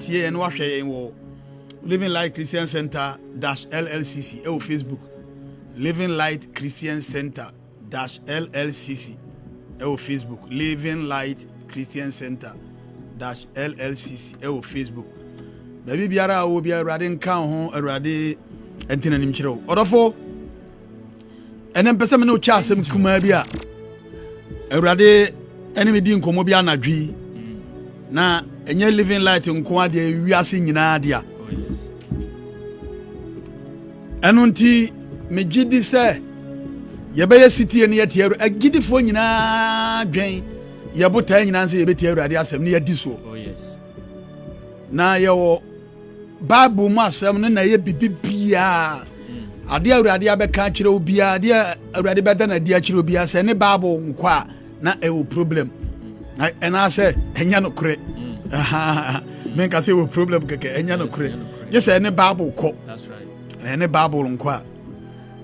tie en wahwe yen wo Living Light Christian Center -LLCC Facebook. Living Light Christian Center -LLCC Facebook. Living Light Christian Center -LLCC Facebook. Baby biara wo bia Awurade nka ho Awurade entina nim kire wo. Odofo enem pese me no cha asem kuma bia Awurade enemi di nkomo bia anadwi na enye Living Light nko ade wiase nyina dia. Yes. Enunti me gidi se yebeye city ne yete agidifo nyina dwen yebota nyina nso yebeti Awurade asem ne yadi so. Oh yes. Na yewo Bible mu asem ne na ye bibibia ade Awurade abeka kire obia ade Awurade beda na dia kire obia se ne Bible nkwa na ewo problem na ena se enya no kure men ka se wo problem keke enya no kure je se ne Bible ko. That's right. Ene Bible nkwa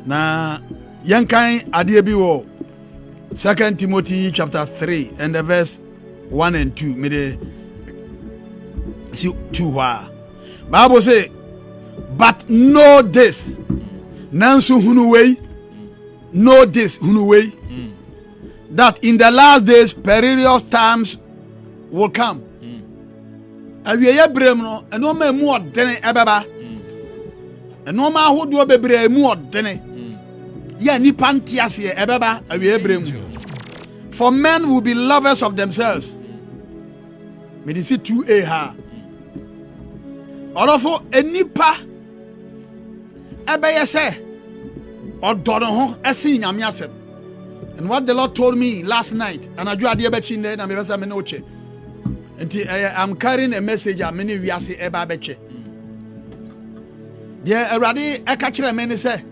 na yankan ade bi wo 2 Timothy chapter 3 and the verse 1 and 2 me de see 2 Bible say, but know this. Nansu hunuwei. Know this hunuwei. That in the last days perilous times will come. Awiye brem no eno ma mu odene ebeba. Eno ma ahodo bebre mu odene. Ya nipa ntiase ebeba awiye brem. For men will be lovers of themselves. Me dey see 2a ha. Orofo enipa ebeye se odono ho esi nyame asem. And what the Lord told me last night, and I do ade bechi nde na me besa me no che. Nti I'm carrying a message a many wiase eba beche. Dear Awurade eka kire me ne se e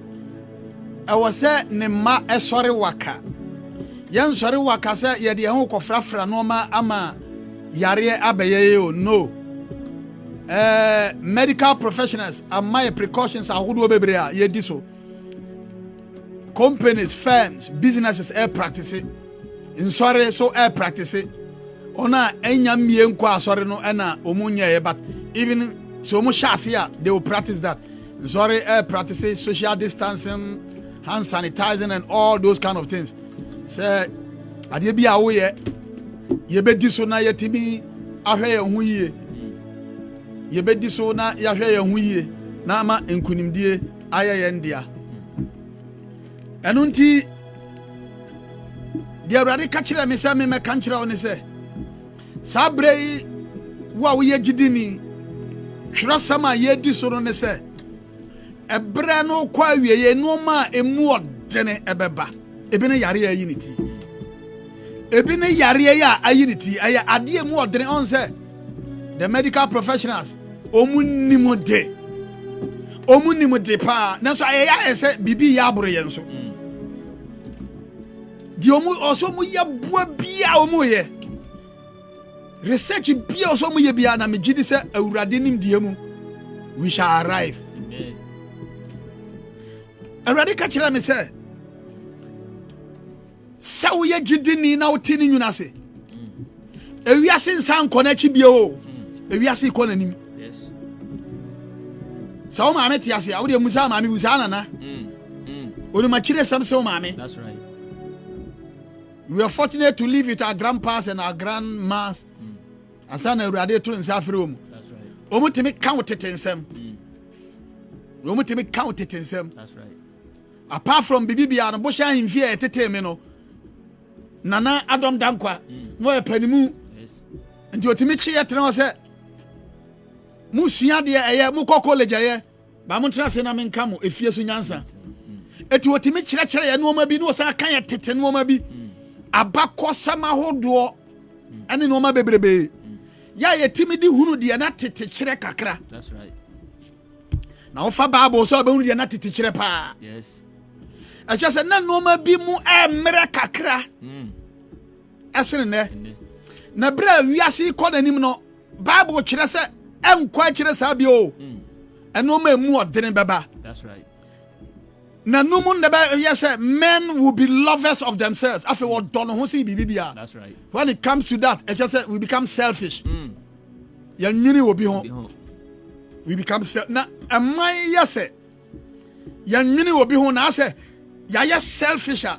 wo se ne ma esore waka. Yen sore waka se ye de ho kofrafra no ma ama yare abeye o no. Medical professionals and my precautions are who bebre a ye di so. Companies, firms, businesses air practice in sorry so air practice ona enya mie nko asore no na omunye but even so mo shasia they will practice that. Sorry air practice, social distancing, hand sanitizing and all those kind of things. Say ade bia wo ye be di so na yetimi ahwe ye hu yie. Ye be di so na yahwe ye hu yie na ama enkunimdie ayeye ndia. Enunti dia Awurade ka kire me se me ka kire oni se sabrei wa wo ye gidini twira sama ye di so no ne se ebre no kwa wieye no ma emu odene ebeba ebi ne yare ayi niti ebi ne yare ya ayi niti aya ade emu odene on se the medical professionals omunimode pa na so aya ese bibi ya aboro ye nso di omu also mu ye boa bia omu ye research bia also mu ye bia na me gidi se Awurade nim die mu we shall arrive. Amen. Awurade ka kira me se wo ye gidi ni na wo tini nyuna se ewiase nsan kɔ na chi bia o ewiase kɔ na nim. Yes. So maame te ase a wo de musa maame musa nana onu ma kire sam se o maame. That's right. We are fortunate to live with our grandpas and our grandmas. Asana Awurade to nsa afre omu. That's right. Omu temi count tetensem. Omu temi count tetensem. That's right. Apart from bibibia no bo sha himfie teteme no. Nana Adam Dankwa no e panimu. Yes. Nti otimi chi yetre o se mu sua de eye mu kɔ college eye ba mu tena se na menka mo efie so nyansa. Eti otimi kire ye no ma bi no sa kan ye tete no ma bi. Abakosama hodo ene no ma bebrebe ya yetimi di hunu de na tete kire kakra. That's right. Na ofa Bible so be hunu de na tete kire pa. Yes. A just na no ma bi mu emre kakra. Esene ne na bra wiase ko nanim no Bible kire se enkwa kire sa bi o eno ma emu odene beba. That's right. Na numun neba yes men will be lovers of themselves. After what don't who see bibia. That's right. When it comes to that, it just we become selfish. Yanwini obi ho. We become na amman yase. Yanwini obi ho na say ya selfish a.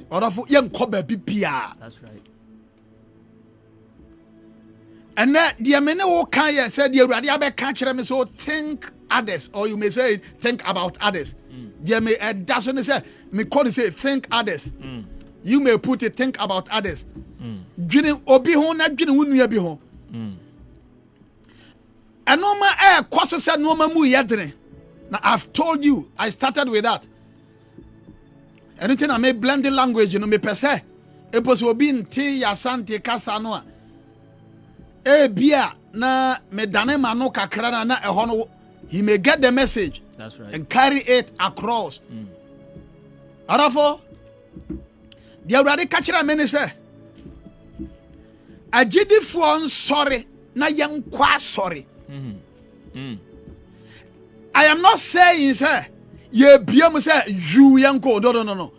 Orofo yenko ba bibia. That's right. And the mene wo kan ye said the Awurade abeka kire me so think others, or you may say think about others. The me that's when they say me call it say think others. You may put it think about others. Dwene obi ho na dwene wo nua bi ho. Enoma kwase say no ma mu yedene. Now I've told you, I started with that. Anything I may blend the language, you know, me per se. E pose obi nti ya sante kasa no a. Bia na me dane mano kakra na ehɔ no, he may get the message. That's right. And carry it across. Arafo, the Awurade ka kira me ne sɛ, agyidifoɔ nsɔre na yɛnkɔ sorry. I am not saying say ye biam say you yanko no.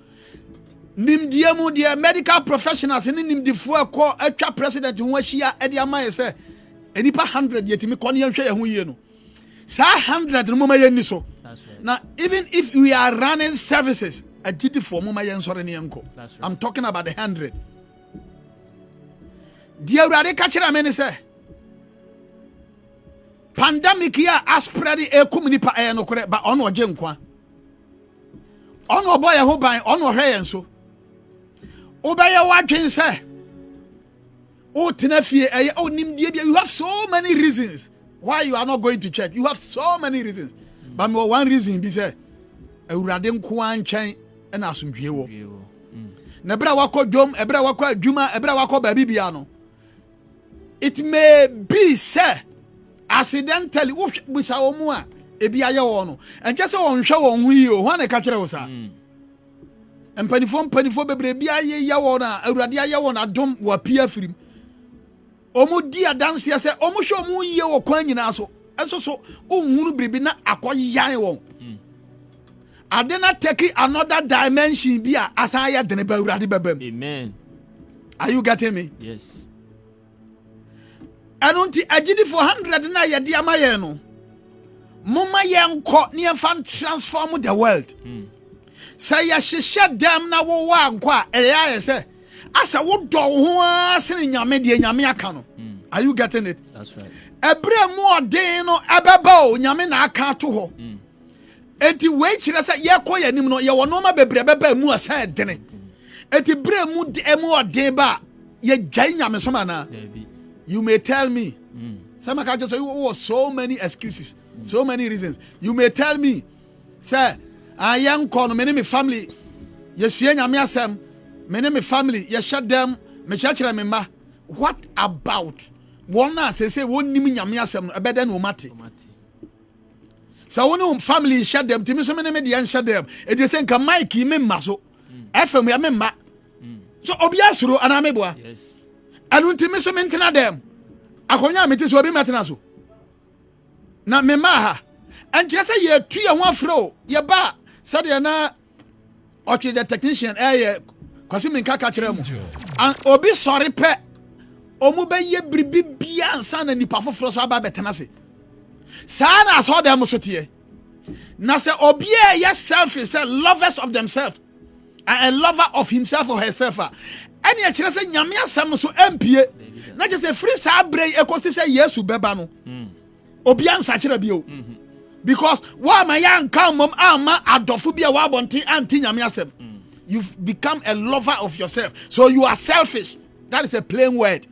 Nimdiemu the medical professionals ni nimdifoɔ kɔ atwa president ho ahia e de amaye say enipa 100 yetimi kɔ ne yɛhwɛ yɛ ho yie no. Sa 100 no mama yɛ ni so. Now even if we are running services agyidifoɔ mama yɛ nsɔre ne yanko. I'm talking about the 100. The Awurade ka kira me ne say pandemic ya aspread ekum nipa no kore ba ono oje nkwa ono boy ho ban ono hwe yen so obaye wadwen se o tenafie onimdie bia. You have so many reasons why you are not going to church. You have so many reasons, but one reason be say Awurade nko anchen na asomdwie wo na bra wakɔ dwom ebra wakɔ adwuma ebra wakɔ ba bibia no. It may be say accidentally bisa omu a ebi aye wo no enche se won hwe won hu yi o ho na ka kire wo sa empanifo bebre bi aye ya wo na Awurade aye wo na dom wa pia firim omu di adanse se omu hwe omu yi wo kwan nyina so enso so ohunu bribi na akoyan wo adena take another dimension bi a asaya dene ba Awurade bebam. Amen. Are you getting me? Yes. Anunti agidi for 100 na yedi amaye no. Mama yenko ne yemfa transform the world. Say ya hyehyɛ dem na wo wa anko a eya say asa wo dɔ ho asene nyame de nyame aka no. Are you getting it? That's right. Ebre mu odin no ebeba o nyame na aka to ho. Enti we kyerɛ sɛ yɛkɔ yanim no ye wono ma bebre beba mu asa dene. Enti bre mu odin ba ye gyan nyame so mana. You may tell me, some can just say, oh, so many excuses, so many reasons. You may tell me, sir, I am calling me family. Yes, you are some, many family. Yes, shut them. Me church remember. What about one? Say one name yamia some a better no matter. So one family shut them. To me, so many media shut them. It is saying, "Come, Mike, me maso." FM, we member. So obiasuro anameboa. Yes. Anuntimi so mentena dem akonya meti so obi metena so na me ma ha enkyere se ye tu ye ho afro ye ba said ye na ochi the technician kwasi minka ka kire mu obi sori pe omu be ye bribi bia ansa na nipa foforo so aba betena se sa na so dem so tie na se obi ye selfish, say lovers of themselves and a lover of himself or herself. Any a chance nyame asam so empie na just a free sa brey ekosi say yesu beba no obi ansa kire bio because why my young come mom ama adofo bia wa bonti anti nyame asam. You've become a lover of yourself, so you are selfish. That is a plain word.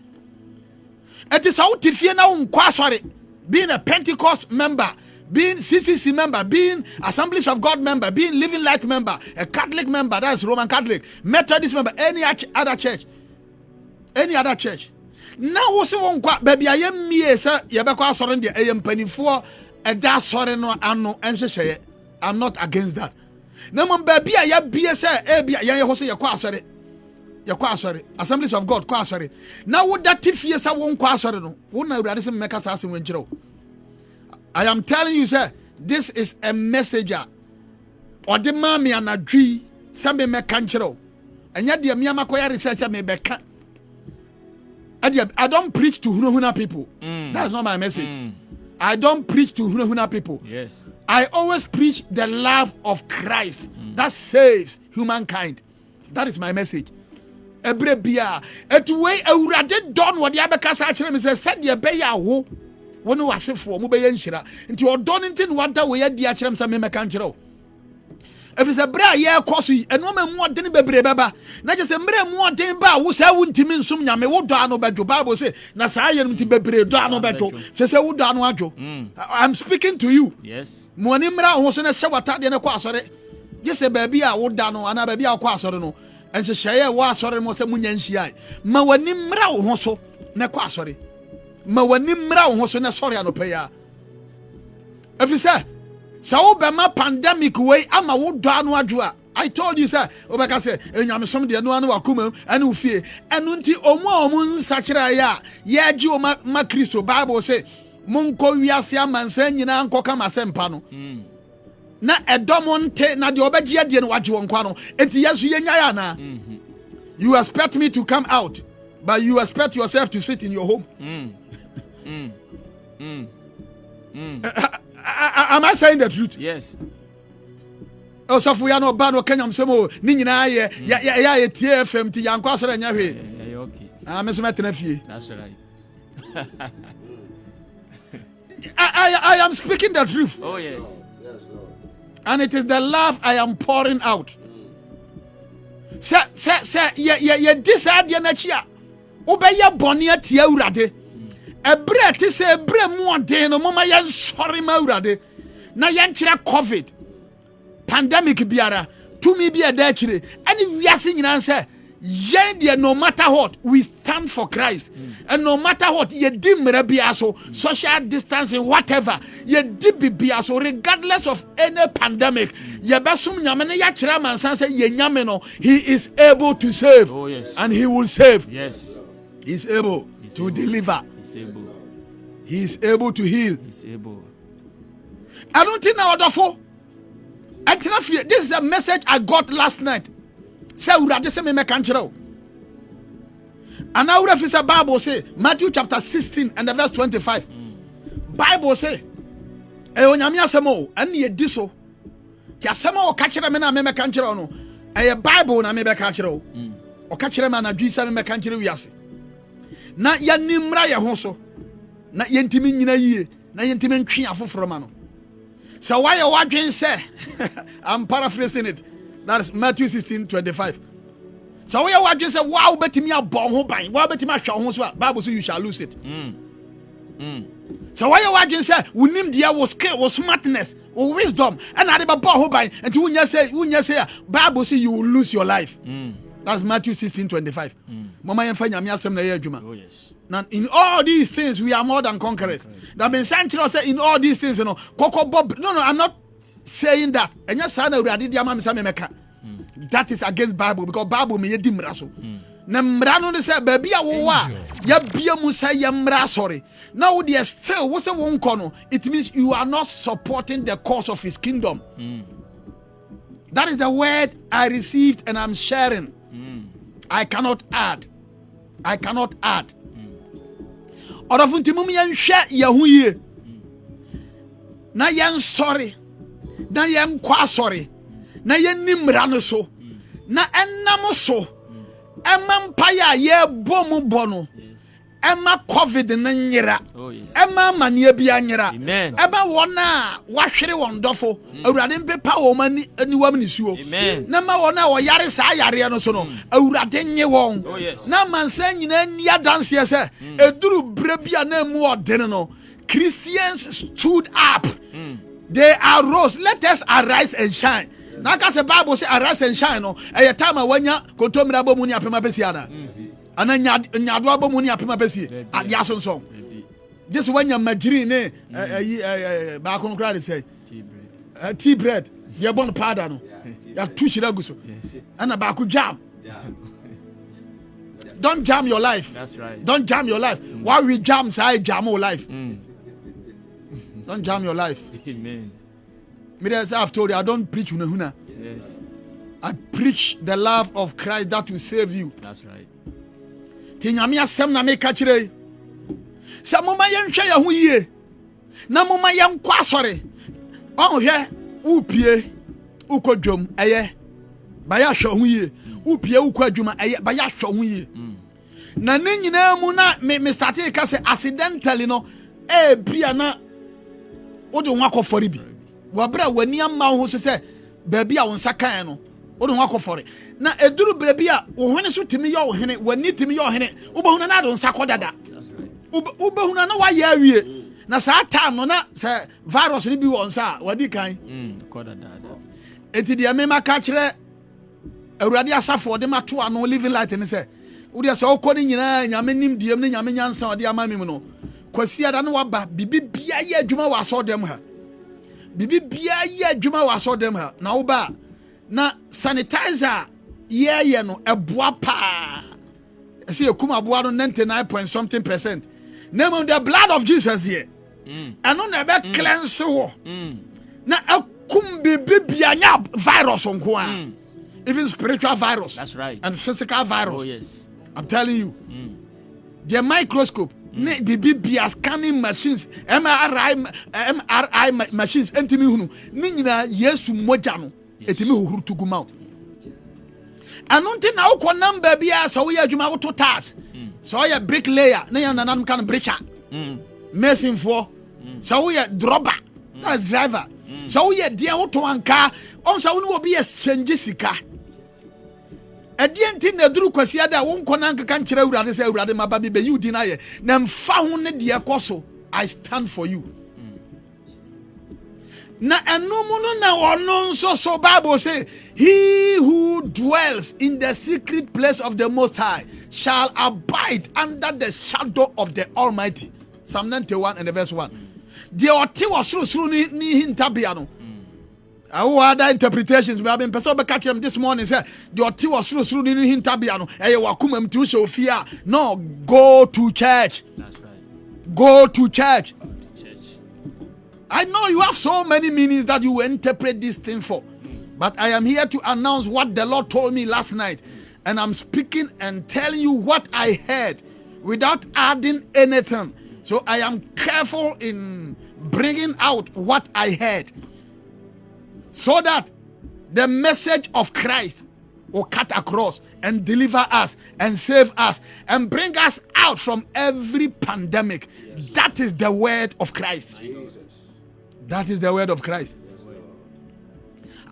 It is how tifie na unkwa sorry being a Pentecost member, being CCC member, being Assemblies of God member, being Living Light member, a Catholic member, that is Roman Catholic, Methodist member, any other church. Now also won kwa baby I am me sir yebekwa sorry the am panifo e da sorry no ano enhyehyeye. I'm not against that. Na mo baby ya bie sir e bia ye ho so ye kwa sorry. Ye kwa sorry. Assemblies of God kwa sorry. Now wo that tifie sir won kwa sorry no. Wo na urade se meka sa asem wenkyere wo. I am telling you, sir, this is a messenger. Or the mammy and a tree, some be mekanchero. And yet, the Miamakoya researcher may be cut. I don't preach to huna people. That's not my message. I don't preach to huna people. Yes. I always preach the love of Christ that saves humankind. That is my message. Ebre bia etwe awurade don wo de abeka sa kire me said de be ya wo woni wasefo mo be ye nhira nti odon nti no wada wo ye di a kire me sa me meka nkire wo if is a bra ye koso eno ma mu odene bebre beba na je se mre mu odene ba wo sa wo ntimi nsum nyame wo do ano bejo Bible say na sa ye nti bebre do ano bejo se wo do ano adwo. I'm speaking to you. Yes. Mo ni mra ho so na hye watade ne kwa asore je se ba bi a wo da no ana ba bi a kwa asore no enche hye wo asore mo se munya nhia ma wani mra wo ho so na kwa asore ma wani mra wo ho so na sore anopa ya efisa sa wo be ma pandemic way ama wo do anu adwo a I told you sir obeka say enyamesom de no anu akoma ane ufie enu nti omu nsakira ya ye gi o ma Kristo Bible say monko wiase amansa nyina nkoka masempa no na edomonte na de obegye de no wagye wonkwa no enti yesu yenya ya na. You expect me to come out but you expect yourself to sit in your home. Am I saying the truth? Yes. Oh, so for you no ba no kanyam semo ni nyina ye ya tie FM ti yankwa so nya hwe. Yeah, okay. Me so metena fie. That's right. I am speaking the truth. Oh yes. And it is the love I am pouring out. Say ye decide na chia. Obeye bone atia urade. Ebre ti se ebre mu oden no mama ye nsori ma urade. Na ye nkira COVID. Pandemic biara. Tumi bi eda kire. Ani wiase nyina say no matter what we stand for Christ and no matter what ye di mre bia so social distancing whatever ye di bibia so regardless of any pandemic ye besum nyame ne ya kira mansan say ye nyame no he is able to save. Oh, yes. And he will save. Yes. He is able to deliver. He's able. He is able to heal. He's able. I don't think now wonderful. This is a message I got last night. Say urade se me meka nkire. And now if the Bible say Matthew chapter 16 and the verse 25. Bible say onyame asemo an ye di so. Ti asemo o ka kire me na me meka nkire no. Bible na me beka kire o. O ka kire me na dwisa me meka nkire wiase. Na ya nimra ye ho so. Na ye ntimi nyina yie. Na ye ntimi ntwe afoforo ma no. So why you wadwen say I'm paraphrasing it. That's Matthew 16:25. So why you wadwen say wow betimi abon ho ban. Wow betimi ahwa ho so Bible say you shall lose it. So why you wadwen say unim dia wo skill wo smartness wo wisdom and ade ba bon ho ban and wunya say Bible say you will lose your life. That's Matthew 16:25. Mama yemfa nyame asem na ye adwuma. Oh yes. Now, in all these things, we are more than conquerors. That means Sancho said, in all these things, no, I'm not saying that. And yes, that is against Bible because Bible me yedim raso. Na mrano ne say baby a wo wa ya bia mu say ya mra sorry. Now they still wo say won kono. It means you are not supporting the cause of his kingdom. That is the word I received and I'm sharing. I cannot add. Orafunti mum yan hwa yahuye na yan sorry na yan kwa sorry na yan nimra no so na enam so emampa ya ye bomu bono ema COVID na nyira ema mane bia nyira eba wona wahwere won dofo awurade mpepa wo mani aniwam ni suo na ma wona wo yare sa yare no so no awurade nye won na mansa nyina nia dance ye se eduru bre bia na mu odene no Christians stood up. They arose. Let us arise and shine. Now cuz the Bible say arise and shine no e time wanya kontomira bomu ni apema besiana ana nyado abomu ni apema besi adia sonson. This one ya magiri ne ba kon kra de say tea bread ye bon powder no ya tushira guso ana ba ku jam. Don't jam your life. That's right. Don't jam your life. Why we jam say jam your life. Don't jam your life. Amen. Me as I've told you, I don't preach huna. Yes. I preach the love of Christ that will save you. That's right. ti nyame asɛm na meka kyerɛ sɛ moma yɛnhwɛ yɛ ho yie na moma yɛnkɔ asɔre ɔhwɛ upie ukodwom ɛyɛ ba ya hwɛ ho yie upie ukɔ adwuma ɛyɛ ba ya hwɛ ho yie na ne nyinaa mu na me start ka sɛ accidentally no bia na wode ho akɔfɔre bi wabra wani amma ho sɛ baabi a wo nsa kan no wode ho akɔfɔre na eduru baabi a wo hene so timi yɛ wo hene wani timi yɛ wo hene wobɛhu na do nsa kɔdada wobɛhu na wayɛ awie na saa time no na sɛ virus ni bi wɔ nsa a wadi kan kɔdada eti deɛ me maka kyerɛ awurade asafo de mato ano living light ne sɛ wode sɛ wokɔ ne nyinaa nyame nim diem ne nyame nyansa ɔde ama mim no kwasiada no waba bibi bia yɛ adwuma wɔ asɔdɛm ha bibi bia yɛ adwuma wɔ asɔdɛm ha na woba na sanitizer yɛyɛ no ɛboa paa ɛsɛ yɛkum aboa no 99.something%. Name the blood of Jesus there ɛno na ɛbɛ cleanse wɔ na ɛkum bibi bia nya virus nko a even spiritual virus. That's right. And physical virus. Oh yes. I'm telling you. The microscope, BBB scanning machines, MRI machines, entimi hunu. Ninyina Yesu moja no. Etimi huru tuguma. Anunti na uko number bia so we adwuma wo to task. So you bricklayer, na ya nanam kan breacher. Mason for. So we dropper. That's driver. So we dia wo to anka, on so we obi exchange sika. Edienti na duru kwasi ada won kona nka nkyere awurade sɛ awurade maba bi be you deny na mfa ho ne de ekoso I stand for you. Na enumu no na ono nso so Bible say he who dwells in the secret place of the Most High shall abide under the shadow of the Almighty. Psalm 91 and verse 1. The oti was suru ni hintabia no. Other interpretations we have been person catch them this morning say the oti was suru ni hintabia no eye wakuma mti wo fear. No, go to church. That's right. Go to church. Church. I know you have so many meanings that you interpret this thing for. But I am here to announce what the Lord told me last night. And I'm speaking and telling you what I heard without adding anything. So I am careful in bringing out what I heard. So that the message of Christ will cut across and deliver us and save us and bring us out from every pandemic. Yes. That is the word of Christ. Jesus. That is the word of Christ.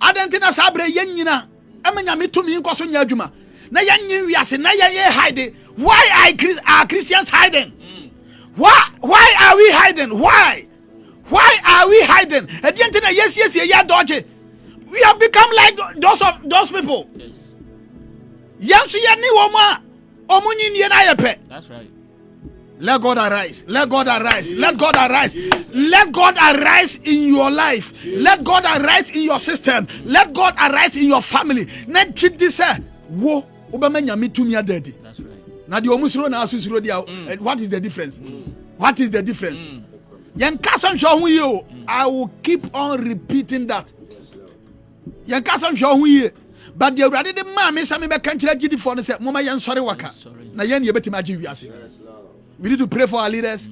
Adentina sabre yenyina emenya mitumi nkoso nya adwuma na yenyi wiase na ye hide. Why are Christians hiding? Why are we hiding? Why are we hiding? Adentina yes ye dodge. We have become like those people. Yes. Yansu ye ni woma omunyi nie na yepe. That's right. Let God arise. Let God arise. Let God arise. Let God arise in your life. Let God arise in your system. Let God arise in your family. Let Jesus say, "Wo obamenya mitumi adedi." That's right. Na di omusuro na asusuro dia. What is the difference? What is the difference? Yen kasam hwo hu ye. I will keep on repeating that. Yen kasam hwo hu ye. But the already the man me say me be kan kire gidi for no say mama yen sori waka. Na yen ye betima agi wiase. We need to pray for our leaders.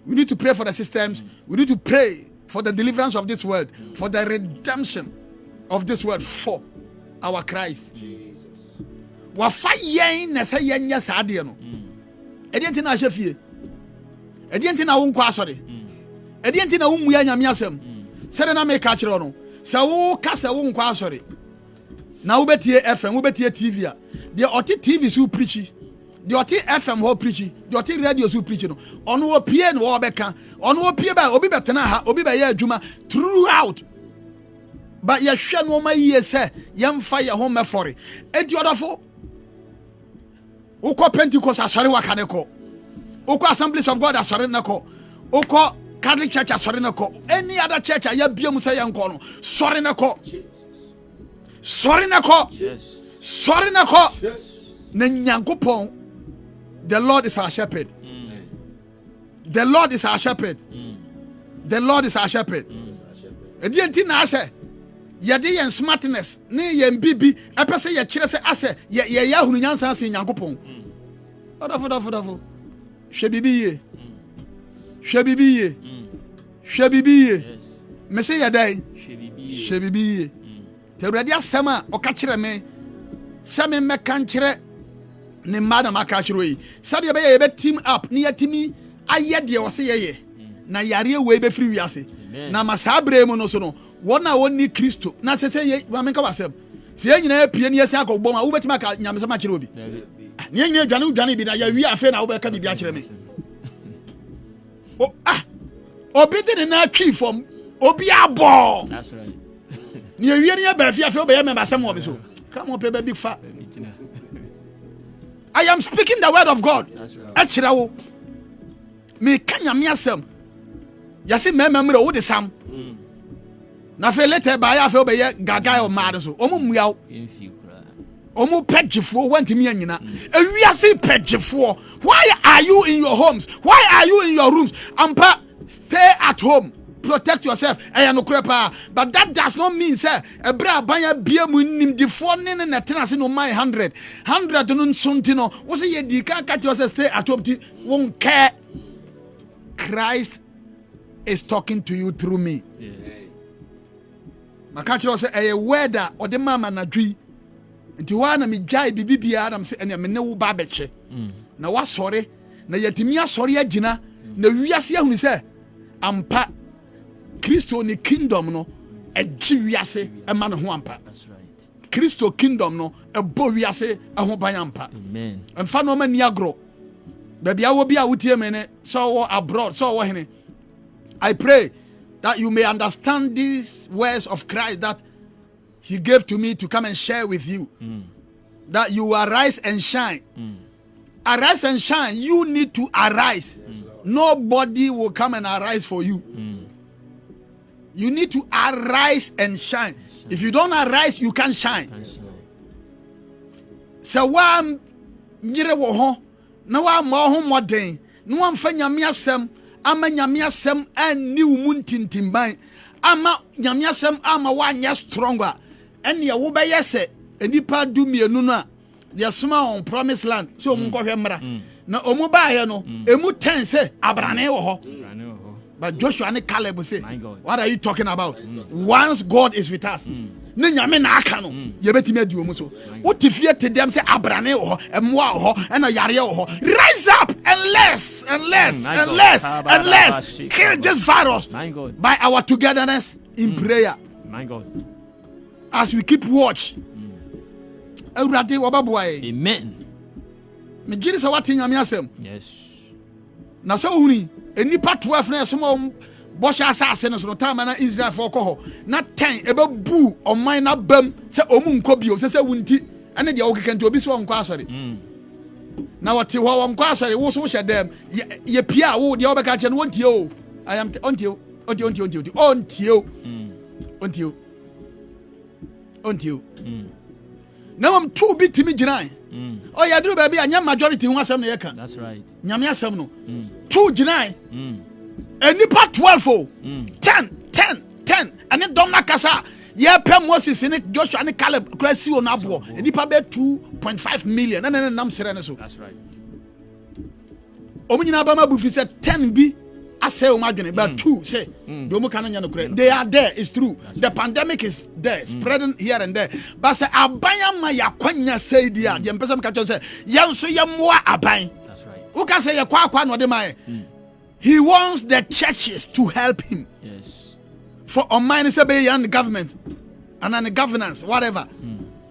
We need to pray for the systems. We need to pray for the deliverance of this world, for the redemption of this world, for our Christ. Wafa yen na say yen nya saade no. Edienti na ahafie. Edienti na wonko asore. Edienti na wonmu ya nyame asem. Sere na me ka kire no. Se wo ka se wonko asore. Na wo betie FM, wo betie TV a. De oti TV so preach. The oti FM ho preach, the oti radio so preach no. Ono opie no obeka. Ono opie ba obi betena ha, obi ba ye adwuma throughout. But ye hwe no ma yie se yemfa ye ho mefore. Enti odofo. Uko Pentecost asore waka ne ko. Uko Assemblies of God asore ne ko. Uko Catholic Church asore ne ko. Any other church ya biam se ye nko no. Sore ne ko. Sore ne ko. Yes. Sore ne ko. Na Nyankopon. The Lord is our shepherd. The Lord is our shepherd. The Lord is our shepherd. Edienti na ase yede yen smartness ne yen bibi epese ye kire se ase ye hunu nyansa ase Nyankopon. Odafo. Shebibiye. Yes. Me say yadai. Shebibiye. Te urade asema okachire me. Same me kanchire ne madam akachiro yi. Sade be ye be team up ne yatimi aye de wo se ye. Na yare we be free wiase. Na masabre mu no so no. Wona woni Kristo. Na sese ye wa menka wasem. Se ye nyina pie ne yesi akobom a wo betima ka nyamesema akire obi. Ne nyina dwane bi na ya wi afa na wo be ka bibia akire me. Obi de na twi fom. Obi abo. That's right. Ni ewie ne ba fia fe obe member asem wo be so. Come on, big fat. I am speaking the word of God. That's right. Akire wo. Me kanya me asem. Yase member wo de sam. Na fe later ba ya fe obe ye gaga o mad so. Omo muaw. Omo pegifo wantimi anyina. Ewiase pegifo. Why are you in your homes? Why are you in your rooms? Ampa, stay at home. Protect yourself. But that does not mean say ebra banya bia mu nim di fo ne na tenase no my 100 no nsontino wo say ye di ka catch yourself stay at home won care. Christ is talking to you through me. Yes. Maka say a weather or the mama na dwi nti wa na me jai bibia adam say ene me ne wo ba beche na wa sore na yatimi asore agina na wiase ahunu say ampa Kristo ni kingdom no egi wiase e ma no ho ampa. That's right. Kristo kingdom no e bo wiase e ho ban ampa. Amen. Emfa no ma ni agro baby awo bia wotie me ne so abroad so wo hene. I pray that you may understand these words of Christ that he gave to me to come and share with you. That you arise and shine. Arise and shine. You need to arise. Nobody will come and arise for you. You need to arise and shine. If you don't arise, you can't shine. So wam nyire wo ho na wa ma ho moden na wa mfa nyame asem ama nyame asem anni wo ntintimban ama nyame asem ama wa nya stronger ene ye wo be yese enipa du mienu no a ye soma on promised land so omu nkɔhwɛ mra na omu baaye no emu 10 say abrane wo ho. But Joshua and Caleb say, what are you talking about? Once God is with us, ne nyame na aka no ye betime adi omu so wotifie te dem say abrane ho emwa ho ena yare ho. Rise up and let's kill this virus by our togetherness in prayer. My God, as we keep watch, Awurade wababoa. Amen. Me giri sa wati nyame asem. Yes. Na sa ohuni enipa 12 na somo bosha asase no so time na Israel for ko ho na 10 ebe bu oman na bam se omu nko bio se wunti ene de okeke nti obi so nko asore na wati ho nko asore wo so hye dem ye pia wo de obeka che no wontie o I am ontie na mam two bit mi ginan oh ya duru baby anya majority hu asem na ye kan. That's right. Nyame asem no two ginan enipa 12 10 ane dom na kasa ye pɛ Moses ne Joshua ne Caleb krasi on abo enipa be 2.5 million na nam sere ne so. That's right. Omunyina ba ma bu fi se 10 bi ase o madwene but 2 say do mu kan nya no kure they are there. It's true. That's the right. Pandemic is there spreading here and there but say abanya ma yakwanya say dia de mpesa mka say yenso ye moa aban. That's right. Who can say ye kwa no de mai. He wants the churches to help him. Yes. For on mine is the government and the governance, whatever.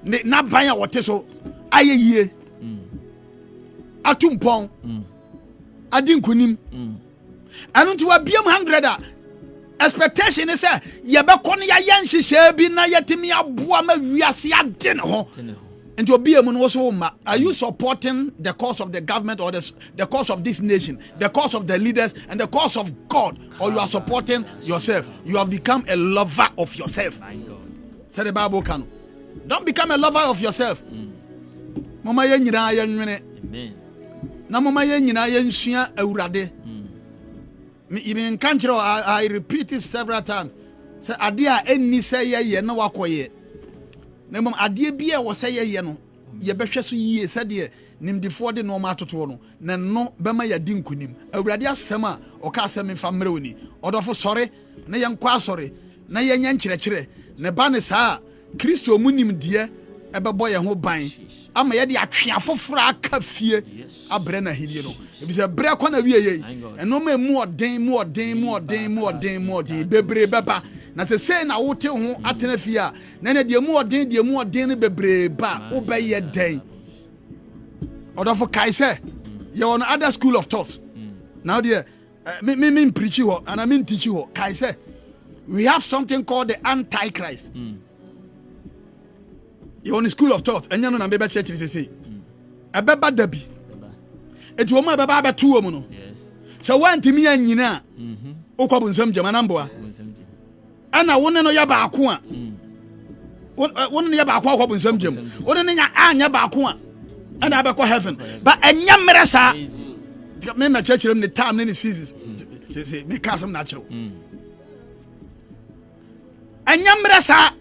Na banya what so aye ye. Atumpon. Adinkunim. Anu to abiam 100 expectation is say ye be kon ya yenhihye bi na yetimi aboa ma wiase ade ne ho. And to be a are you supporting the cause of the government or the cause of this nation, the cause of the leaders and the cause of God, or you are supporting yourself? You have become a lover of yourself. Say the Bible can. Don't become a lover of yourself. Mama ye nyina ye nwene. Amen. Na mama ye nyina ye nsua awurade. Me even kanchiro I repeat it several times. Say ade a enni say ye na wakoye. Na mom ade bia wo sey ye no ye behwe so yie se de nimdifo de no ma atoto no na no bema ya di nkunim awurade asem a oka asem mfa mre oni odofo sore na ye nkwa sore na ye nya nkyerɛkyerɛ ne ba ne saa Kristo munim die ebebo ye ho ban ama ye de atwe afoforo aka fie abre na hidie no ebise bre kwa na wie ye eno ma mu odin bebre beba na se sei na wote ho atena fie a na na de mu odin ne bebre ba wo be ye den odofo kai se ye on other school of thought now there me preach ho and I mean teach ho kai se we have something called the antichrist you on the school of thought enya no na be church say ebeba dabi eti wo ma ebeba abeto wo mu no yes so wantimi anyina okwabu nsam jama na mboa ana wone no ya ba ako a wone no ya ba ako okwabu nsam jam wone no nya anya ba ako a ana abekọ heaven but enya mere sa me ma church room the time ne seasons say me kasam natural enya mere sa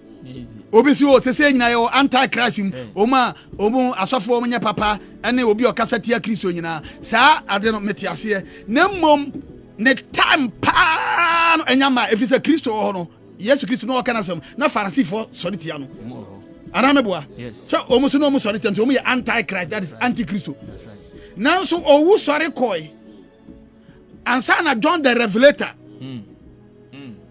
obi si o sese nyina yo antichrist oma omu asofo omnya papa ene obi okasati ya Kristo nyina sa ade no metiase na mom ne time pa no enya ma efise Kristo ho no Yesu Kristo no okana sam na Pharisee solitia no anameboa so omu so no omu solitia so omu ye antichrist, that is antichristo. Now so owu sori koi ansa na John the Revelator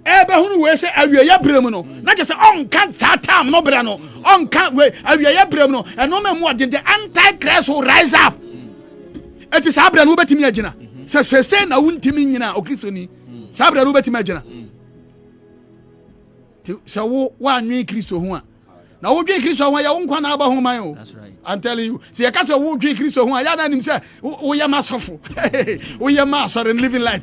ebe hunu we say awiya brem no na je say on kan satam no bra no on kan we awiya brem no eno ma mu the antichrist will rise up. It is abra no betimi agina se na wuntimi nyina okristo ni sabra no betimi agina so wo anwen Kristo ho a na wo dwen Kristo ho ya wo nkwa na aba ho man o. That's right. I'm telling you. See you say wo dwen Kristo ho ya na nim say wo ya masofo wo ya ma sorry living life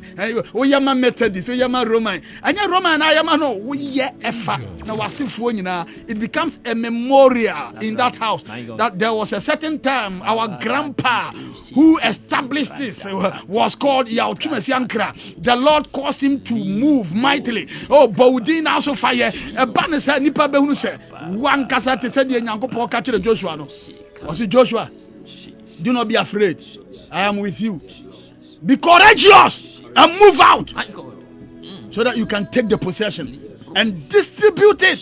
wo ya ma Methodist wo ya ma Roman anya Roman na ya ma no wo ye efa na wasifo nyina. It becomes a memorial in that house that there was a certain time our grandpa who established this was called Yaochumesi Ankra. The Lord caused him to move mightily. Oh Baudin also fire e ban say nipa be hunu say one kasa te said Nyankopon ka kire Joshua no. Was it Joshua? Do not be afraid. I am with you. Be courageous and move out so that you can take the possession and distribute it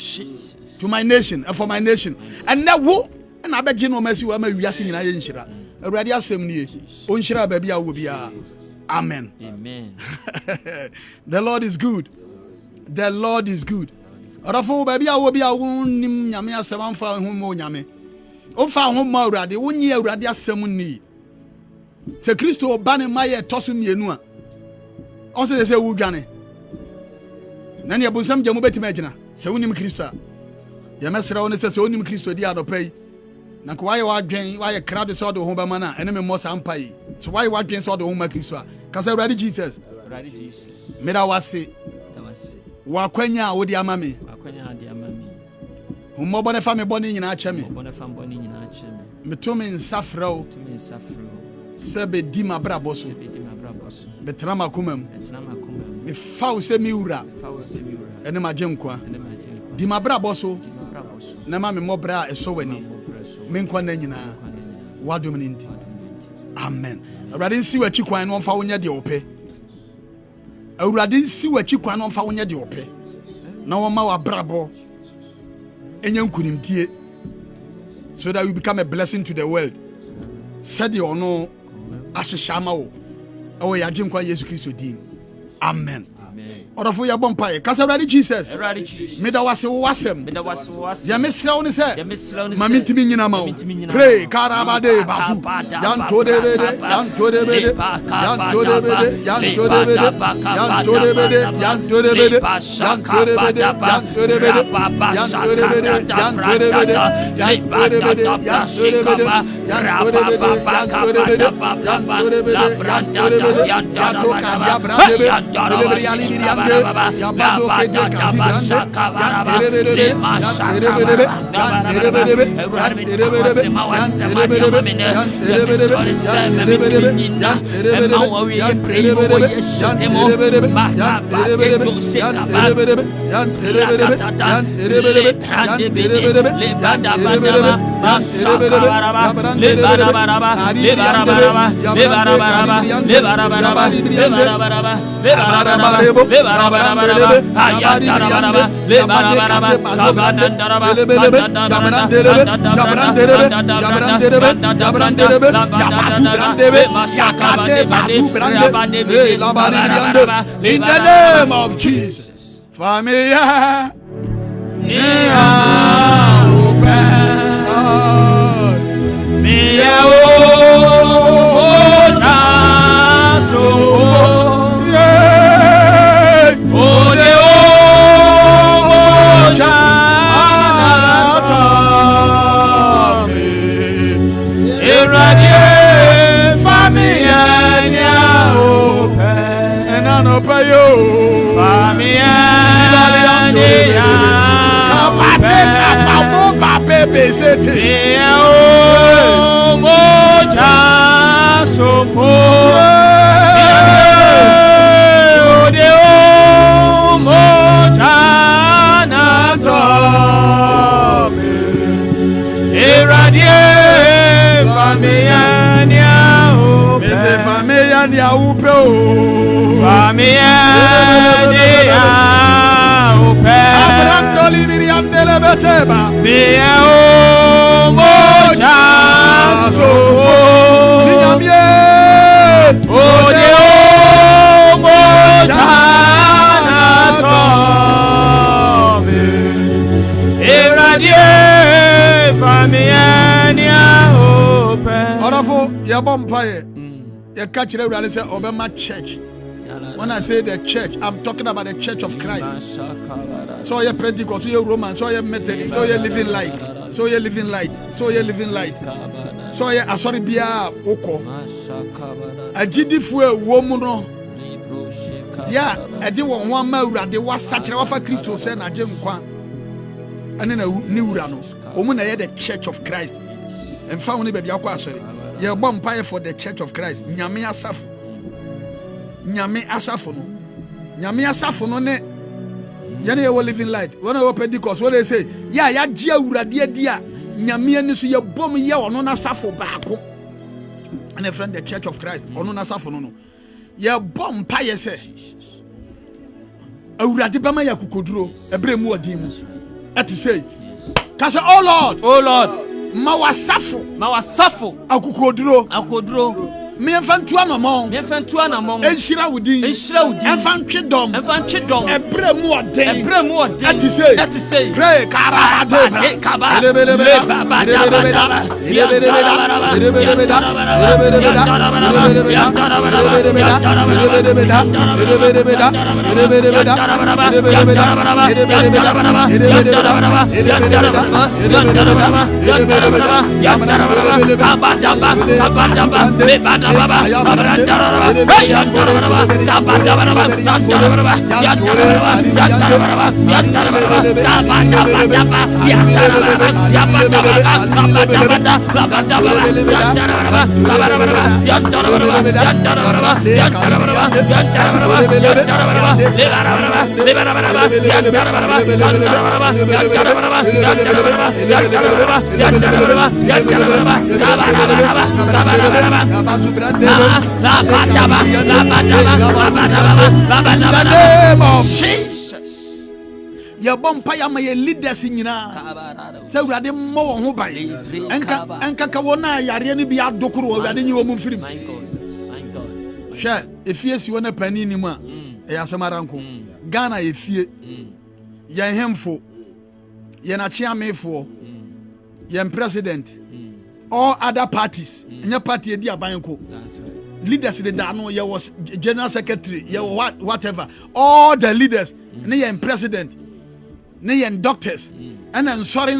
to my nation and for my nation. And that wo and I beg you no mercy we ma wiase nyina ye nhyira. Awurade asem nie. O nhyira ba bia wo bia. Amen. Amen. The Lord is good. The Lord is good. Orafo ba bia wo bia wo nim nyame asem amfa ho mo nyame. O fa ho ma Awurade wo nyi Awurade asem ni. Se Kristo ba ne maye toso mienu a. On se wo dwane. Na ne abonsam jamu betima agina. Se wonim Kristo a. Ya mesra woni se wonim Kristo di adopai. Na ko waye wadwen waye crowd so do ho ba mana ene me mo sampa yi. So waye wadwen so do ho ma Kristo a. Ka se Awurade Jesus. Awurade Jesus. Meda wase. Da wase. Wa kwanya a wo di ama me. Wa kwanya a di ama me. Hummo bone fa me bone nyina ache me. Bone fa bone nyina ache me. Me to me nsafrao. To me nsafrao. Se be di mabrabo so. Se be di mabrabo so. Be trama kumam. Be trama kumam. Me fa wo se mi wura. Fa wo se mi wura. Ene magyenkwa. Ene magyenkwa. Di mabrabo so. Di mabrabo so. Na ma me mobra eso wani. Me nkwa na nyina. Wadom ni ndi. Amen. Awurade nsi wachi kwan no mfa wonya de ope. Awurade nsi wachi kwan no mfa wonya de ope. Na wo ma wa brabo. Enya nkunimtie. So that you become a blessing to the world. Said you no ashishama wo. Ewo ya gyenkwa Yesu Kristo din. Amen. Orafo ya bompa e kasa Awurade Jesus. Awurade Jesus. Meda wase wo wasem. Meda wase wo wasem. Ya mesra wo ne se. Ya mesra wo ne se. Ma mintimi nyina ma wo. Pray karabade basu. Yan to de bede. Yan to de bede. Yan to de bede. Yan to de bede. Yan to de bede. Yan to de bede. Yan to de bede. Yan to de bede. Yan to de bede. Yan to de bede. Yan to de bede. Yan to de bede. Yan to de bede. Yan to de bede. Yan to de bede. Yan to de bede. Yan to ka bra de bede. Ya bado ke de kasi grande In the name of Jesus. Familia. Church. When I say the church, I'm talking about the church of Christ. So you're Pentecost, so you're Roman, so you're Methodist, so you're living light, so you're living light, so you're living light. So you're sorry bia oko. Agidi fue womuno. Yeah, I did one maura, they was such a offer Christo said na jem kwa. And then a new rano. Omuna the church of Christ. And found baby akwa sorry. You're bumpire for the church of Christ. Nyame asafo. Nyame asafo no. Nyame asafo no ne. Yane ye living light. When I Pentecost, what they say? Yeah, ya gia urade dia. Nyame ani so ye bom ye ono na asafo baako. And a friend the church of Christ. Ono na asafo no no. Ye bom pa ye say. Urade bama ya kokoduro. Ebre mu odin mu. Ati say. Ka say, oh Lord. Oh Lord. Mawasafo akokoduro me enfantu anamon enhira wudi enfantwe dom ebre mu odin ati say pray karabade Your bumpire my leaders in Yina. So we are the more who buy. And Kakawona, Yariani be out Dokuro, I didn't you move free. Share if yes, you want a penny anymore. Yasamaranko Ghana, if ye yan hemfo, yan a chairman for yan president, all other parties, and your party, dear Banko. Leaders in the Dano, you was general secretary, you whatever. All the leaders, and president. Nay and doctors, and then sorry,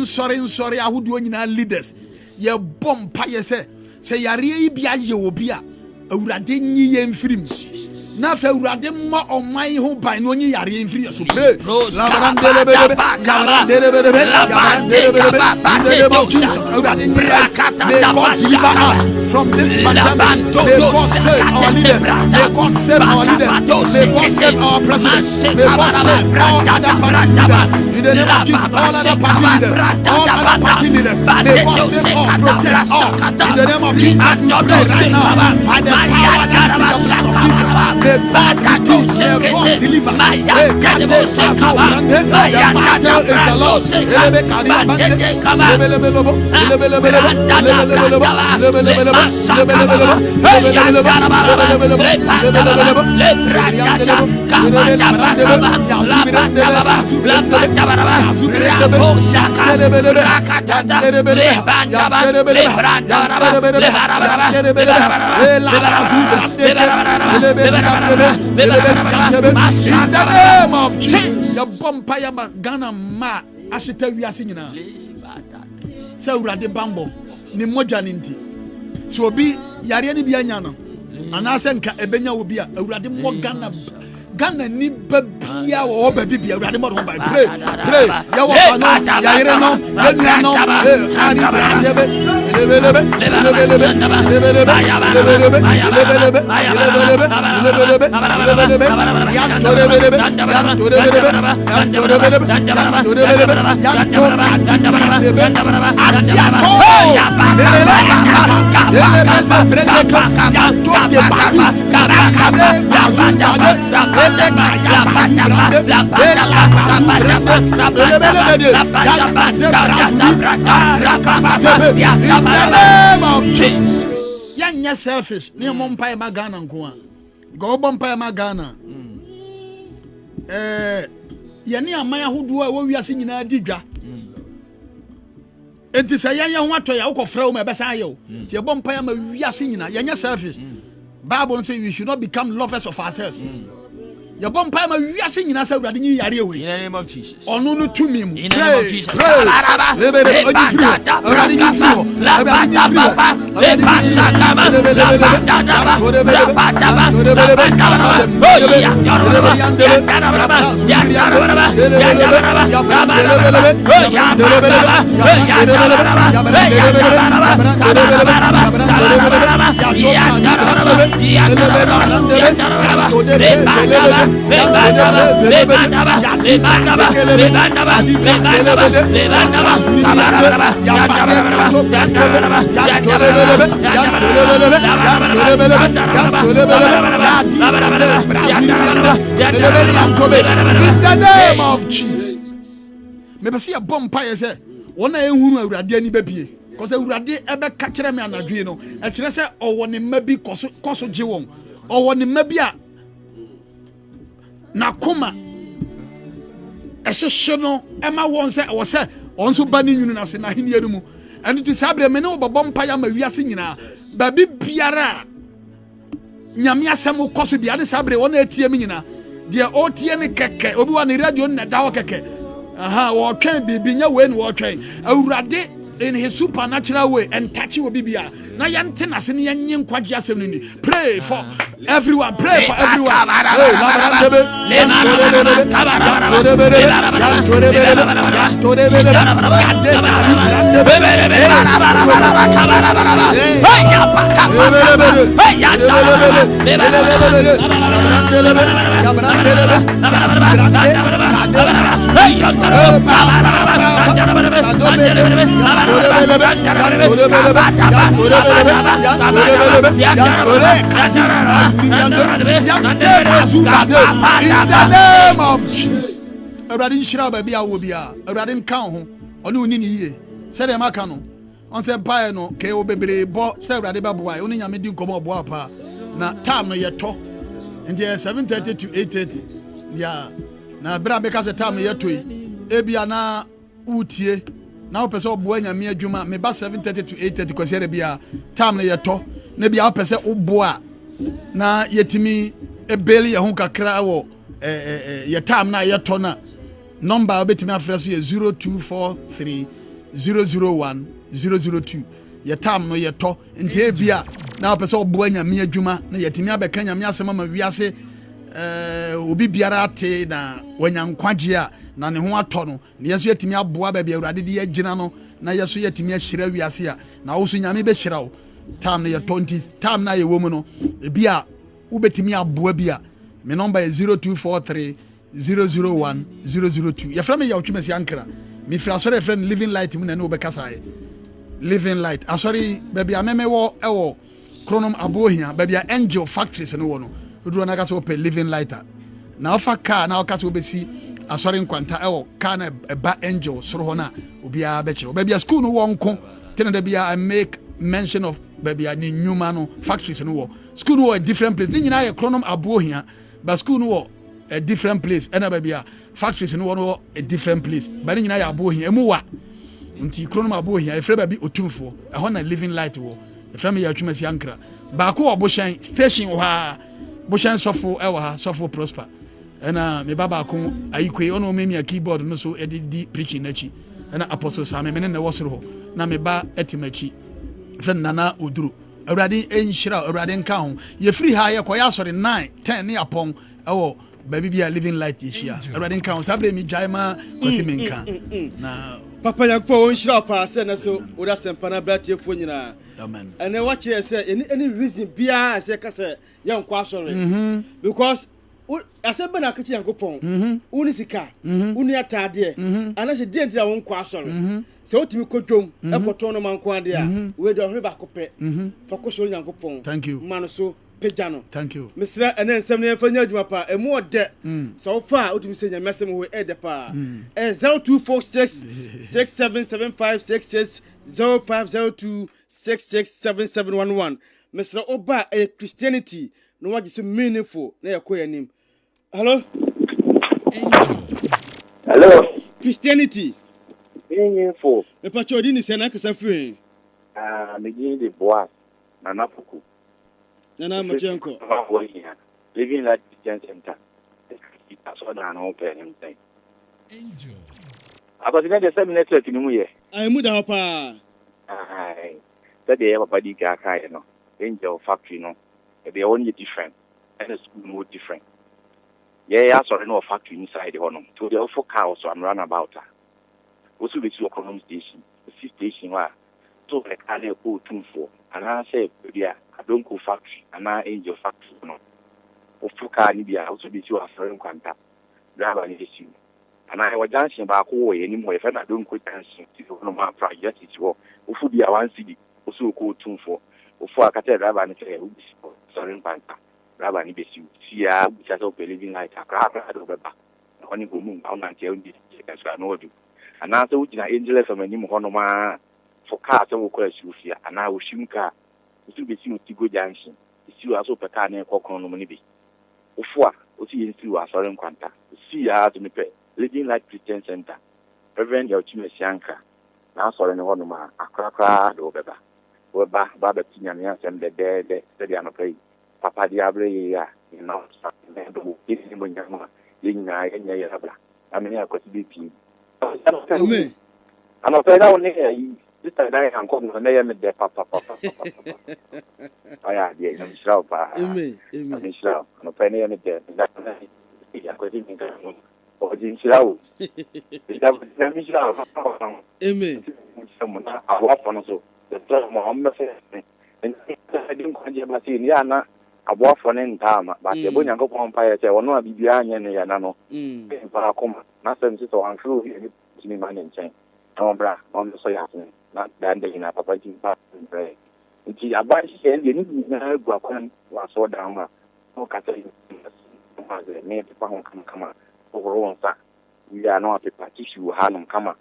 I would do any leaders. Ye bomb pie say Yari bia ye will be a Radini and film. Now, for Radema on my home by no Yari and free. So pray. From this pandemic, may God save our leaders. May God save our leaders. May God save our president. May God save all other parties. the name of Jesus, all other party leaders, may God save all, protect all. In the name of Jesus, we pray right now, by the power that's in the blood of Jesus, may God redeem, may God deliver. May God take control. The battle is the Lord. In the name of Jesus, your bumpire Ghana ma ashita wiase nyina. Se urade bambo ni moja ninti. So obi yare ni bia nya no. Anase nka ebenya obi a urade mo Ghana ni babia wo baby bia urade mo pray ya wo fa no yare no yenu no ari brandebe In the name of Jesus. You're selfish. Near Mompire Magana. Go Bompire Magana. Yania Maya who do what we are singing in a digger. It is a young one to your from a Basayo. Your Bompire, we are singing. You're selfish. Bible says we should not become lovers of ourselves. Your bumpire, we are singing us out in the name of Jesus. Oh, no, to me. In the name of Jesus. In the name of Jesus. Maybe see a bumpire say, one I who are any baby. Because I would ever catch them and a dream. And she said, or one maybe Koso Jiwon, or one maybe a Nakuma. Eshono Emma once or say, also banning you as in a Hinyarumu. And it is Sabre Meno, but Bompire Maria singing. Baby Piara Nyamia Samu Kosi, the other Sabre, 1 ATM. Dear OTN Keke, Obi-Wan Radio Nadawa Keke. Aha, or can be Binya Wen war train. Aurade in his supernatural way and touch you, Bibia. Nayantenas in Yan Quajasemini. Pray for everyone, pray for everyone. In the name of Jesus. Already shall be our bia, already count on Unini. Said a macano. On the piano, K.O. Baby, bought several boy, only a medium come up wapa. Now, time no yet talk. And there 7:30 to 8:30. Yeah. Now, Bra because the time yet to Ebiana Utie. Now, person buena me juma, me bas 7:30 to 8:30 because there be a time no yet talk. Maybe our person uboa. Na yetimi ebeli ya hunka kra wo yetam na yetona number obetimi afreso ye 0243 001 002 yetam no yeto nte bia na opese obo anya me adwuma na yetimi abeka nya me asema ma wiase obi biara ate na wanya nkwaje a na ne ho ato no na yeso yetimi aboa ba bia urade de yagina no na yeso yetimi ahyira wiase a na wo so nyame be hyira wo time na your 20s time na your woman no bia ubetimi aboa bia me number is 0243 001 002 ya fra me ya otwemasi ankra me fra so friend living light mu na ne obekasa living light asori baby ameme wo ewo kronom abohia baby angel factories no wo no odu na ka so pe living lighter na ofa car na ka so obesi asori nkwanta ewo car na eba angel soro ho na obia be kire baby school no wo nko tena da bia I make mention of baby ani nyuma no factories no wo school no a different place nyina ye kronom abohia but school no wo a different place and baby factories no wo a different place but nyina ye abohia emu wa nti kronom abohia e frɛ baby otumfo ɛho na living light wo e frɛ me ya twumasi ankra ba ko oboshan station wo ha boshan sofo ɛwɔ ha sofo prosper ɛna me baba ko ayikwe ono memi keyboard no so edidi preaching nachi ɛna apostle Sam me ne na wɔsoro ho na me ba etimachi fɛ nana oduro awurade enhyira awurade nka ho ye free ha ye koya sori 9 10 ne apon ɛwɔ baby bia living light yeshia awurade nka ho sabre mi jaima kwasi menka na papa yakpo onhyira pa se na so woda sempa na bratiefo nyina amen ene watch say any reason bia say ka say yankwa asori because ase bana akachi yankopon uni sika uni atade ana se die ntira won kwa asori se otimi kodwom ekoto no manko ade a we do hwe ba kopɛ focus on yankopon thank you man so pejano thank you misra ene nsem ne fanya adwuma pa emu ode so fa otimi se nyamesem ho ede pa 0246 677566 0502 667711 misra oba Christianity no waje so meaningful na yakoyanim. Hello? Hello? Christianity. Meaningful. Me pacho di ni se na kasa free. Me gini de bois. Nana Fuku. Nana Machenko. Living like Christian Center. That's what I know per him thing. Angel. I got the same network in Muye. I muda pa. Aye. That they have a body car, you know. Angel factory, no. They are only different. And the school more different. Yeah, I saw no factory inside the home. To the awful cows, so I'm run about her. Also, the two economic station, the station where so like I go for. And I say, yeah, I don't go factory, and I angel factory, no. Of car, Libya, also be two foreign contact. Driver, need you. And I was dancing back away anymore. If I don't quit dancing, to no more project, it's war. Of food, yeah, one city, also go for. Of four, I can drive and say, sorry, Panta. Rabbi Nibesi, Sia, which has open living like a crab at over back. Only go moon, I'm not telling you, that's what I know. And after which I angel from a new honoma for cars, I will call you here, and I will shoot car. It will be seen to go junction. It's you also per car near Cockon Monibi. Ufwa, what you into a solemn quanta. See, I have to pay living like Christian Center. Reverend Yauchima Shanka. Now, sorry, no honoma, a crack over back. Weba, Babatina, and the dead, steady on a play. Papa Diable, you know, something when you're living in Yabla. I mean, I could be king. I'm afraid I will near this time I am coming when I am there, Papa. I am the Shrapa. Amen. Shrap. I'm a penny in there. That's I could even go. Or Jim Shroud. Amen. Someone I walk on so. The third Mohammed and I didn't conjure Yana. Abo for an time, but the Bunyan go on fire, say, or no, be behind Yanano. Paracoma, nothing to uncrew me money and chain. No, bra, on the soy happening, not dandling up a fighting part and pray. And she abides and you need to go was so down. No catering, made the pound come over one sack. We are not a partition, Hanum come.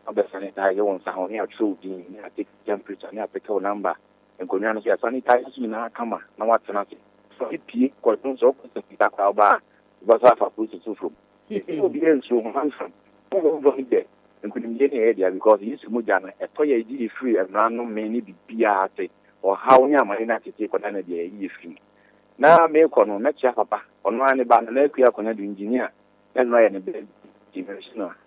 Other sanitizer on sound near true, I take temperature, near pick number. And go down to sanitize in our camera. Now what's nothing. So it be quite so to pick our bar. Was half a pussy to from. It will be so handsome. Over there. And couldn't get any idea because he used to move down a toy free and random many be BRT or how near my United take on any day free. Now, make on no match papa on one about an aircraft connected engineer and Ryan a bed.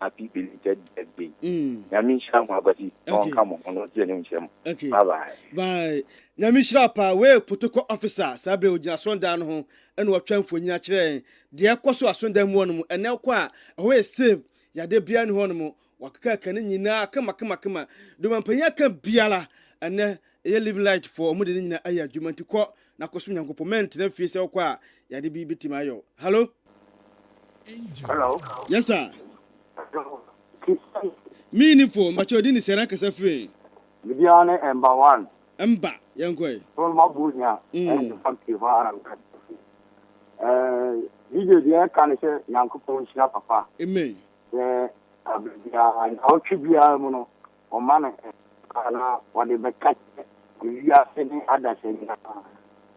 Happy belated birthday. Yamisha Mabati, come on, not getting him. Okay. Bye. Bye. Yamisha Pa, where protocol officer, Sabre Jason down home, and what train for Yache. Dear Cosso, I send them one, and now qua, away save, Yade Bian Honmo, Waka Canina, come, do one Payaka Biala, and then a living light for Mudina Aya, Juman to call, Nakosum Yankopament, then face or qua, Yadi Bitimayo. Hello? Hello. Yes sir. Meaningful, but you didn't say that as a free. Vidiane number 1. Emba, young boy. From Mabunia and the factory where video the can say Yankupon Papa. Amen. And how should be a mono or man what they catch. You are sending others saying,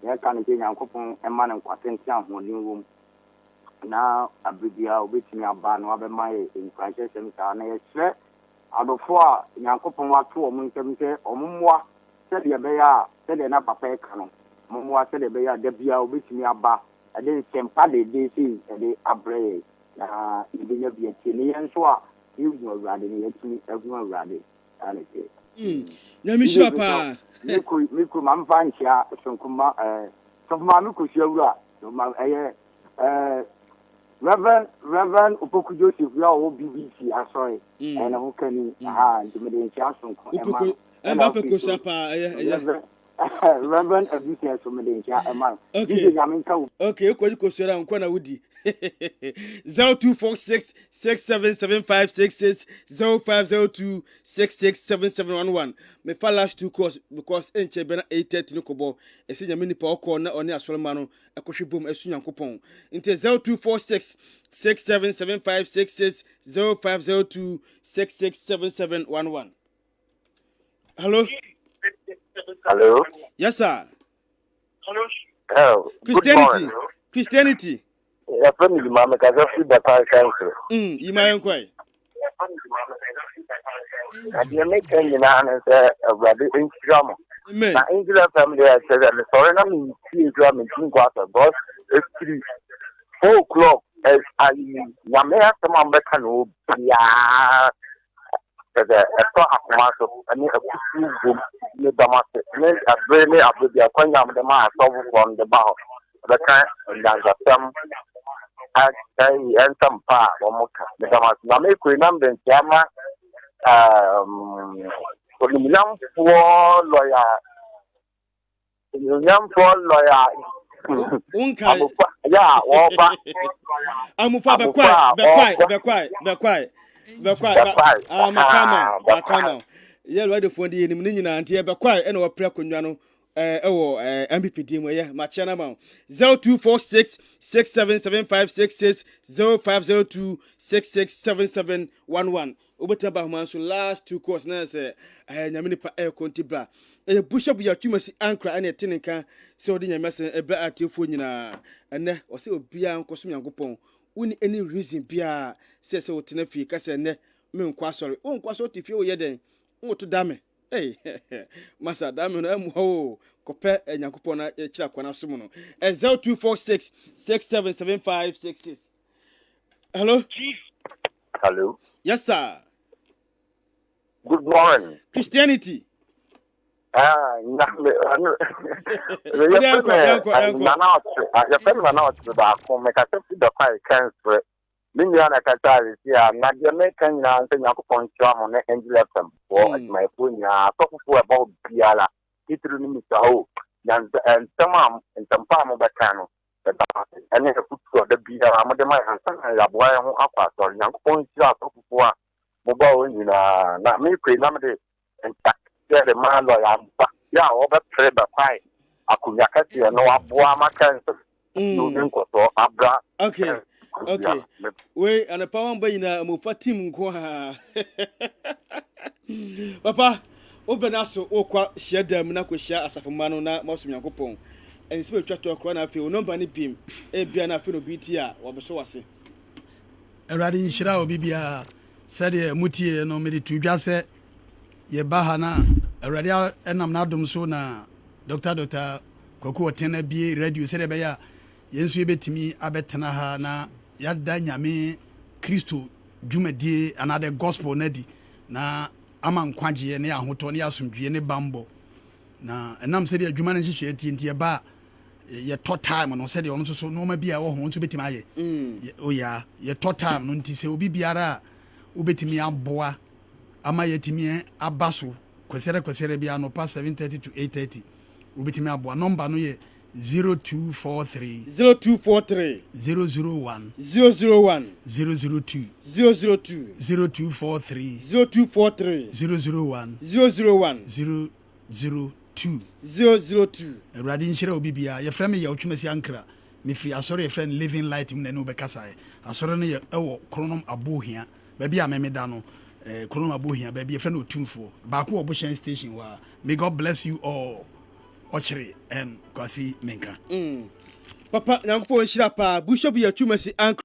there can say Yankupon and man and Quatentia when you room. Now, Abidia, which me a ban over my in crisis and I say, out of 4, Yankupon was 2 or Munke or Mumwa, said the Bear, said the Napa Pecano. Mumwa said the Bear, the Bia, which me a bar, and then same party they see, and they abrade. You didn't be a Chilean, so you know, rather than everyone rather. And it Yamisha pa. Miku Mampancha, some Mamuku Shura, Reverend Upoku Joseph, we are all BBC, I'm sorry, and who can intimidate Jason. And Bapaco Sapa, Reverend Abusias from Malaysia, a man. Okay, Kosura and Kona Woody 0246 677566 0502 667711. Me fa last 2 course because enche bena 830 Nukobo, a senior mini power corner on your Solomano, a coshi boom, a Sunyan coupon. Into 0246 677566 0502 667711. Hello? Hello? Yes, sir. Oh, Christianity. Yeah, family, Mamma, because I feel the fire council. You might inquire. And you make any man as a rather in drama. Amen. Now, in the family, I said, and the foreign, I mean, see a drum in 2 quarter, boss, it's 4 o'clock as I Yamea, someone better know, yeah. As a master, I mean, a room near Damascus, and a brainy up with the Aquanium, the man, from the bow. The kind and some and some part or more. The Damascus, now make remember, Yama, for the young poor lawyer, yeah, I'm be quiet. Makama. Yeah, right for the evening and here be quiet and our prayer kunwano MPPD mo yeah my channel ma 0246 677566 0502 667711 obetaba humanso last 2 course na say nyamini pa kontibra bishop ya tumasi ankra and etinka say odi nyamese ebe atefo nyina ene o say obia nkoso nyankopon woni any reason bia say wotena fi ka say ne me nkwa sori o nkwa so tifie wo yeden wotu dame hey masa dame no emu kope nyankopon na kira kwana som no 0246 677566. Hello. Yes sir. Good morning. Christianity. Your family not about home, make a the fire cancer. Miniana Catari, yeah, not the American answer Yakupon Charm on and left them for my punya, talk for about Piala, it really Mr. Ho, and some and some farm of the canoe. And then a foot for the beer, I'm the my husband, and a boy who up or young point shop for mobile, you know, not me, pre-nominated and the man lawyer. Yeah, over trade by pie. I could get no Abuama cancer. Okay. Wait, and a pound by Mufatim Kwa Papa, open us so share them, Nako share as a Famano, not most of Yakupon. And spiritual talk run, I feel no bunny beam, a piano fino BTR, or so I say. A radin Shirao Bibia said, Muti no medi to just say, Ye Bahana, a radial and I'm not dum so na Dr. Koko Tena be radio said, Baya, Yensu betimi abetana ha na yada nyame Kristo dwumadi another gospel nadi na ama nkwaje ne ahoto ne asomdwe ne bambo na enam se de adwuma ne hihye enti ba ye to time no se de ono so no ma bia wo ho nso betimi aye oya ye to time no nti se obi biara obetimi aboa ama yetimi abaso kwesere bia no pa 7:30 to 8:30 obetimi aboa number no ye 0243 0243 001 001 002 002 0243 0243 001 001 002 002 awurade nhyira obi bia yɛfrɛ me yɛ otwumasi ankra mefiri asɔre yɛfrɛ no living light mu na ne wobɛkasae asɔre no yɛ ɛwɔ kronom abohia baabi a memeda no kronom abohia baabi yɛfrɛ no otumfoɔ baako wɔ bohyɛn station hɔ a may God bless you all ɔkyere kwasi menka papa nyankopɔn nhyira paa bishop yɛ atwumasi ankra